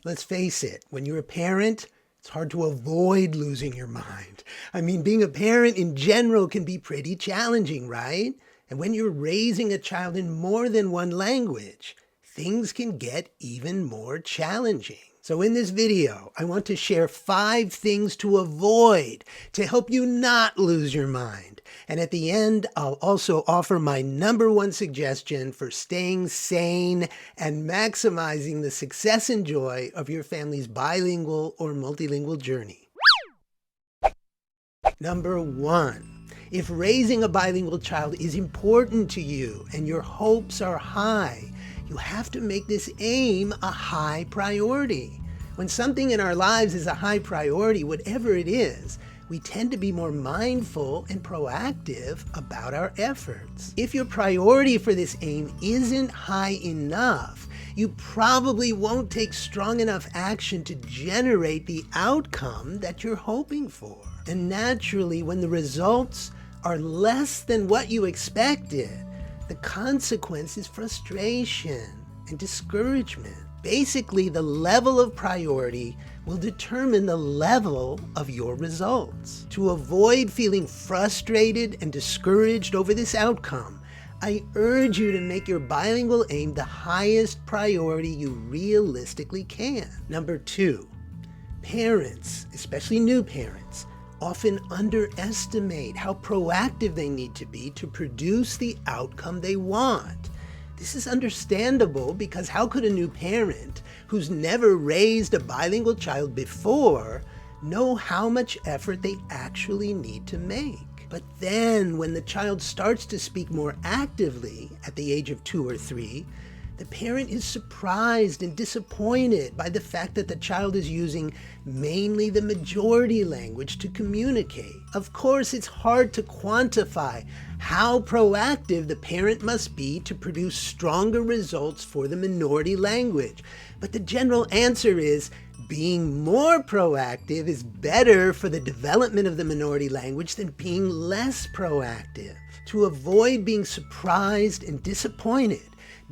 Let's face it, when you're a parent, it's hard to avoid losing your mind. I mean, being a parent in general can be pretty challenging, right? And when you're raising a child in more than one language, things can get even more challenging. So in this video, I want to share 5 things to avoid to help you not lose your mind. And at the end, I'll also offer my #1 suggestion for staying sane and maximizing the success and joy of your family's bilingual or multilingual journey. Number 1, if raising a bilingual child is important to you and your hopes are high, you have to make this aim a high priority. When something in our lives is a high priority, whatever it is, we tend to be more mindful and proactive about our efforts. If your priority for this aim isn't high enough, you probably won't take strong enough action to generate the outcome that you're hoping for. And naturally, when the results are less than what you expected, the consequence is frustration and discouragement. Basically, the level of priority will determine the level of your results. To avoid feeling frustrated and discouraged over this outcome, I urge you to make your bilingual aim the highest priority you realistically can. Number 2, parents, especially new parents, often underestimate how proactive they need to be to produce the outcome they want. This is understandable because how could a new parent who's never raised a bilingual child before know how much effort they actually need to make? But then when the child starts to speak more actively at the age of 2 or 3, the parent is surprised and disappointed by the fact that the child is using mainly the majority language to communicate. Of course, it's hard to quantify how proactive the parent must be to produce stronger results for the minority language. But the general answer is being more proactive is better for the development of the minority language than being less proactive. To avoid being surprised and disappointed,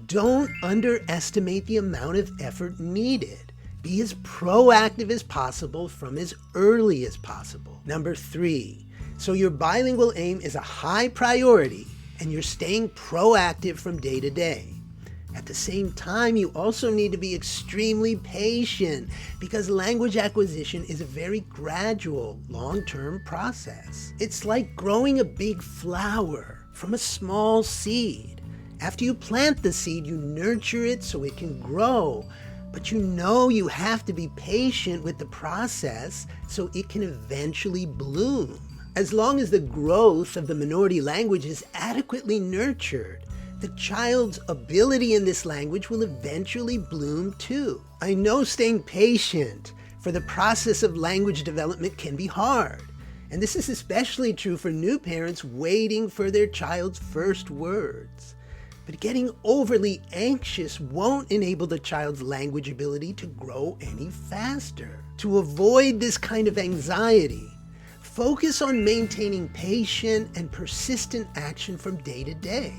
don't underestimate the amount of effort needed. Be as proactive as possible from as early as possible. Number 3, so your bilingual aim is a high priority and you're staying proactive from day to day. At the same time, you also need to be extremely patient because language acquisition is a very gradual, long-term process. It's like growing a big flower from a small seed. After you plant the seed, you nurture it so it can grow, but you have to be patient with the process so it can eventually bloom. As long as the growth of the minority language is adequately nurtured, the child's ability in this language will eventually bloom too. I know staying patient for the process of language development can be hard, and this is especially true for new parents waiting for their child's first words. But getting overly anxious won't enable the child's language ability to grow any faster. To avoid this kind of anxiety, focus on maintaining patient and persistent action from day to day.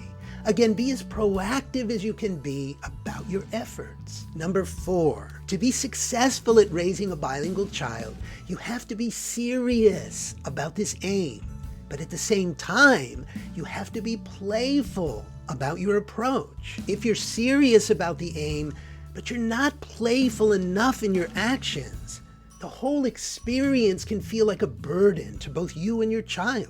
Again, be as proactive as you can be about your efforts. Number 4, to be successful at raising a bilingual child, you have to be serious about this aim. But at the same time, you have to be playful about your approach. If you're serious about the aim, but you're not playful enough in your actions, the whole experience can feel like a burden to both you and your child.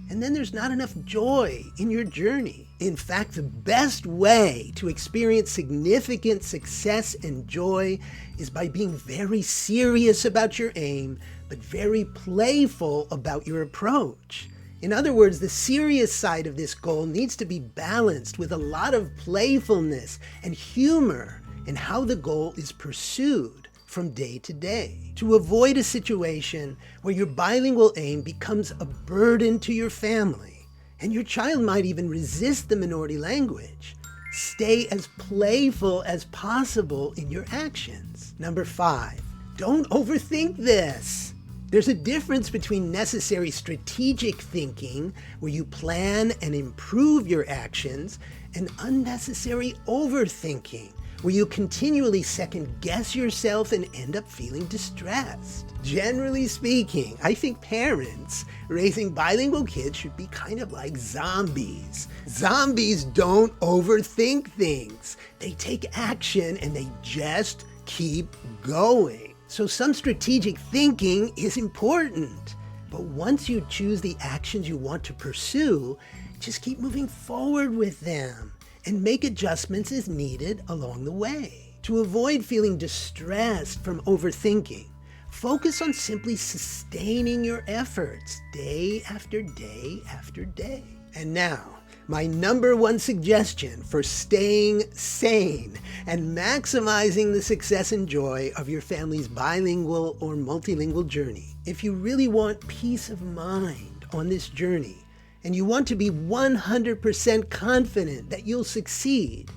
And then there's not enough joy in your journey. In fact, the best way to experience significant success and joy is by being very serious about your aim, but very playful about your approach. In other words, the serious side of this goal needs to be balanced with a lot of playfulness and humor in how the goal is pursued from day to day. To avoid a situation where your bilingual aim becomes a burden to your family, and your child might even resist the minority language, stay as playful as possible in your actions. Number 5, don't overthink this. There's a difference between necessary strategic thinking, where you plan and improve your actions, and unnecessary overthinking, where you continually second-guess yourself and end up feeling distressed. Generally speaking, I think parents raising bilingual kids should be kind of like zombies. Zombies don't overthink things. They take action and they just keep going. So some strategic thinking is important. But once you choose the actions you want to pursue, just keep moving forward with them and make adjustments as needed along the way. To avoid feeling distressed from overthinking, focus on simply sustaining your efforts day after day after day. And now, my number one suggestion for staying sane and maximizing the success and joy of your family's bilingual or multilingual journey. If you really want peace of mind on this journey, and you want to be 100% confident that you'll succeed,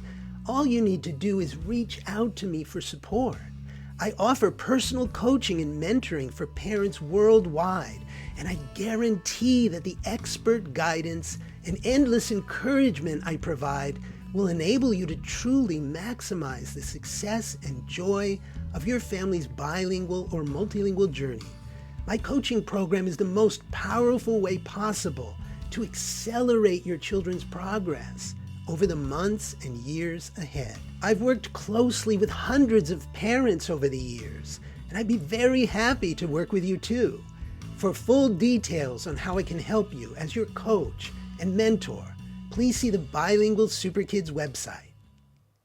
all you need to do is reach out to me for support. I offer personal coaching and mentoring for parents worldwide, and I guarantee that the expert guidance and endless encouragement I provide will enable you to truly maximize the success and joy of your family's bilingual or multilingual journey. My coaching program is the most powerful way possible to accelerate your children's progress over the months and years ahead. I've worked closely with hundreds of parents over the years, and I'd be very happy to work with you too. For full details on how I can help you as your coach and mentor, please see the Bilingual Super Kids website.